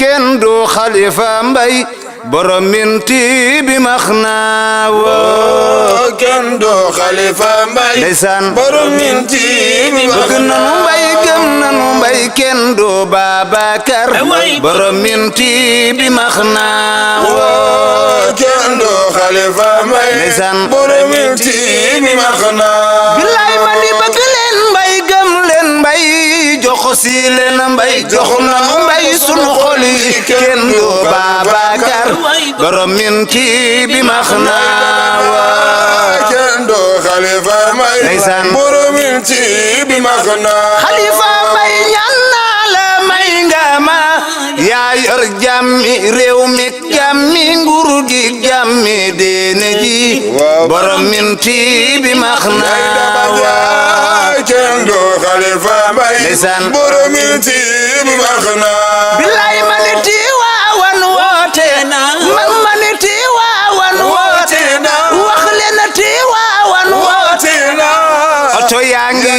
kendo khalifa Mbaye borom minti bi maxna wo kendo khalifa Mbaye ndeysaan borom minti bi maxna Mbaye gëm nanu Mbaye kendo Babakar borom minti bi maxna wo kendo khalifa Mbaye ndeysaan borom minti bi maxna billaay ma ni bëgg leen Mbaye gëm leen Mbaye joxo si leen Mbaye jox nanu Mbaye sunu xol yi kendo Babakar borom minti bi maxna wa kendo khalifa Mbaye ndeysaan borom minti bi maxna khalifa Mbaye ñaan naa la may nga ma yaa yor jàmmi réew mi jàmmi nguur gi jàmmi diine ji borom minti bi maxna wa kendo khalifa Mbaye ndeysaan borom minti bi maxna billaay maniti waawan woote man maniti waawan woote wax leen ti waawan woote oto yaa ngi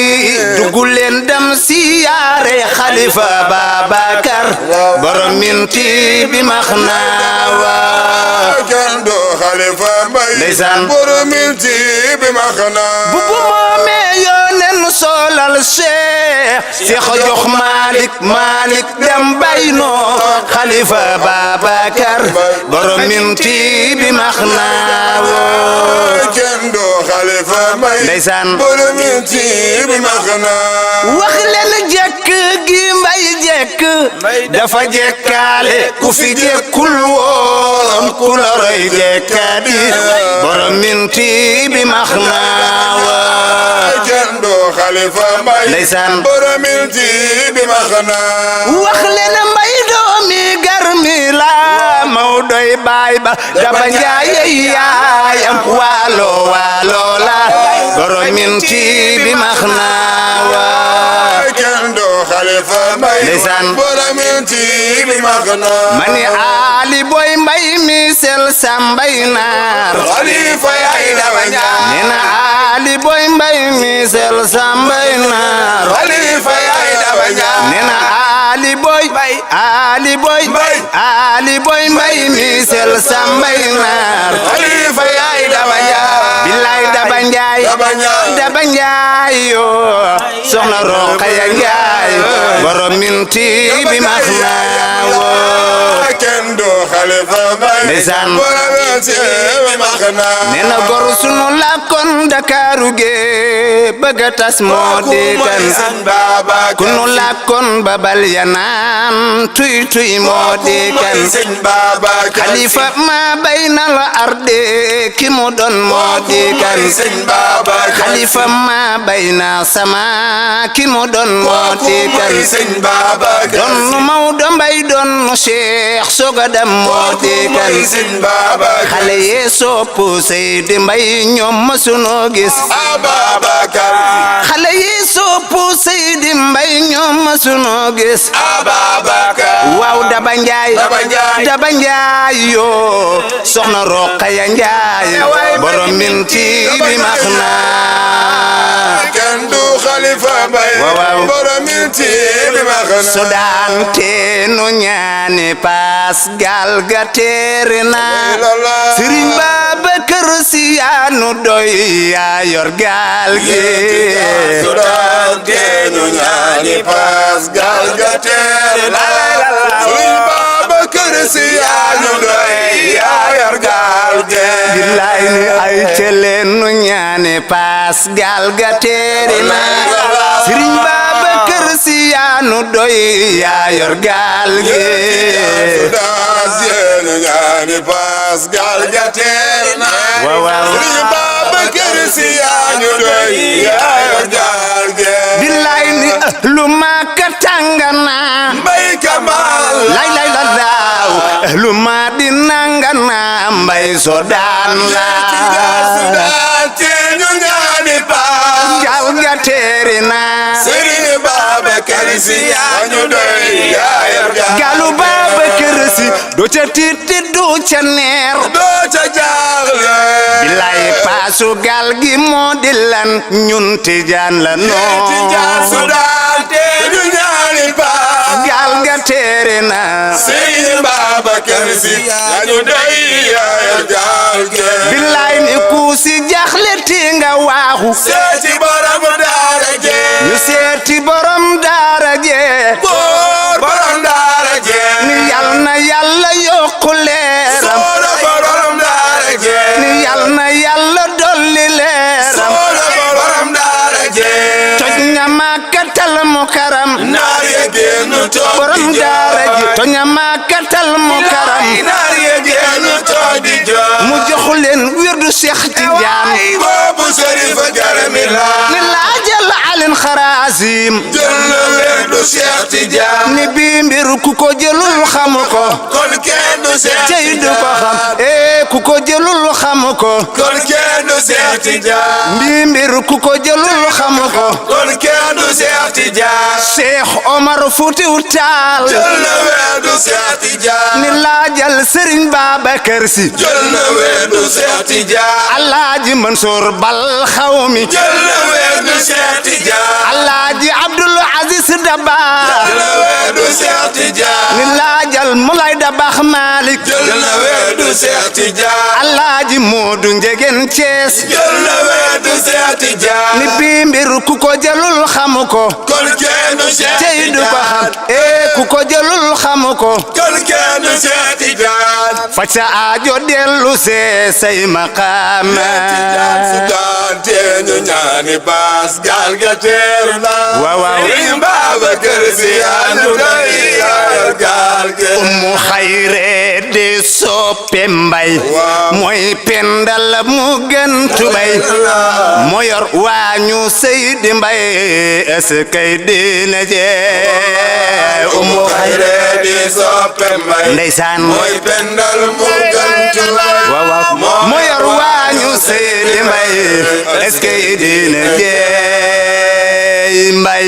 dugg leen dem siyaare khalifa Babakar borom minti bi maxna wa kendo khalifa Mbaye ndeysaan borom minti bi maxna bu moome yoonen solal Cheikh jox Malik dem bayno khalifa Babakar borom minti bi maxna wo kendo khalifa Mbaye ndeysaan borom minti bi maxna wax leen jekk gi Mbaye jekk dafa jekkaale ku fi jekkul woon ku la roy jekkadi borom minti bi maxna wa kendo khalifa Mbaye ndeysaan borom minti bi maxna wax leen Mbaye doomi garmi la mawdoy baay ba daba njaaye yaayam waalo la borom minti bi maxna wa kendo khalifa Mbaye ndeysaan borom minti bi maxna mani ali boy Mbaye mi sel sambay naar khalifa yaay daba njaay nena ali boy Mbaye mi sel sambay naar khalifa yaay daba njaay nena ali boy Mbaye mi sel sambay naar khalifa yaay daba njaay billaay daba njaay yo soxna Roqaya Njaay borom minti bi maxna wo kendo khalifa Mbaye ndeysaan borom minti bi maxna nena gor sunu lakkoon Dakaru ge bëgg tas moo di kan kunu lakkoon babal yanaan tuy moo di kan khalifa ma baynal arde ki mu doon moo di kan khalifa ma bayna sama ki mu doon moo di kan doon Mawdo Mbaye doon Cheikh sogadam moo di kan xale yee soppu Seydi Mbaye ñoom masuno gis Ababakar xale yi soppu Seydi Mbaye ñoom masuno gis Ababakar waaw daba njaay yo soxna Roqaya Njaay borom minti bi maxna kendo khalifa Mbaye borom minti bi maxna Sudan te nu ñaani paas gal ga teere na Serigne Babakar Si yaa nu doy yaa yor gaal gi Sudan te nu ñaani paas gal ga teere na Serigne Babakar Si yaa nu doy yaa yor gaal gi billaay ni ay celeen nu ñaani paas gal ga teere na Serigne Babakar Si yaa nu doy yaa yor gaal gi Sudan te nu ñaani paas gal ga teere na Serigne Babakar Si yaa nu doy yaa yor gaal gi billaay ni lu Makka tàngana Mbaye Kamal lay la daaw lu ma di nangana Mbaye Sudan la Sudan te nu ñaani paas gal ga teere na Serigne Babakar Si yaa nu doy yaa yor gaal galu Babakar Si doo ca tiiti doo ca neer doo ca jaaxle bilaay paasu gaal gi moo di lan ñun tijaan la noo tijaan su daan te du ñaani paas gaal ga teere na Seydi Babacar Si yañu doy yaayal gaal ge bilaay ni ku si jaxle ti nga waaxu seeti borom daara je ñu seeti borom daara je borom daara je ni yal na yàlla yokku leeram soola borom daara je ni yal na yàlla dolli leeram soola borom daara je toj nga Makkatal Mukarram naar ye génn toog borom daara ji toj nga Makkatal Mukarram naar ye génn toog di jooy mu joxu leen wirdu Cheikh Tidiane boobu Serifa Garami la ni laajal Alin Xaraasim jël na wirdu Cheikh Tidiane ni bii mbir ku ko jëlul xamu ko kon kenn du Cheikh cey du ko xam ku ko jëlul xamu ko kon kenn du Cheikh Tidiane bii mbir ku ko jëlul xamu ko kon kenn du Cheikh Tidiane Cheikh Omar Foutiou Tall jël na wirdu Cheikh Tidiane ni laajal Serigne Babacar Si jël na wirdu Cheikh Tidiane Alaaji Mansour Bal Xawmi jël na wirdu Cheikh Tidiane Alaaji Abdul Aziz Dabakh jël na wirdu Cheikh Tidiane ni laajal Moulay Dabakh Malick jël na wirdu Cheikh Tidiane Alaaji Moodu Njegen Thiès jël na wirdu Cheikh Tidiane ni bii mbir ku ko jëlul xamu ko kon kenn du Cheikh cey du ko xam Tidiane ku ko jëlul xamu ko kon kenn du Cheikh Tidiane fa ca aajo dellu see say maqaama Tidiane su daan tee ñu ñaani baas gaal ga teeru na waaw waaw Sëriñ Babacar Si yañu doy yaayal gaal ge mu xayre de soppe mbay mooy pendal mu gën tubay moo yor waañu Seydi Mbay eskay dina jee mu xayre di soppe Mbay ndeysaan mooy pendal mu gën tubay waaw waaw moo yor waañu Seydi Mbay eskay dina jee Mbay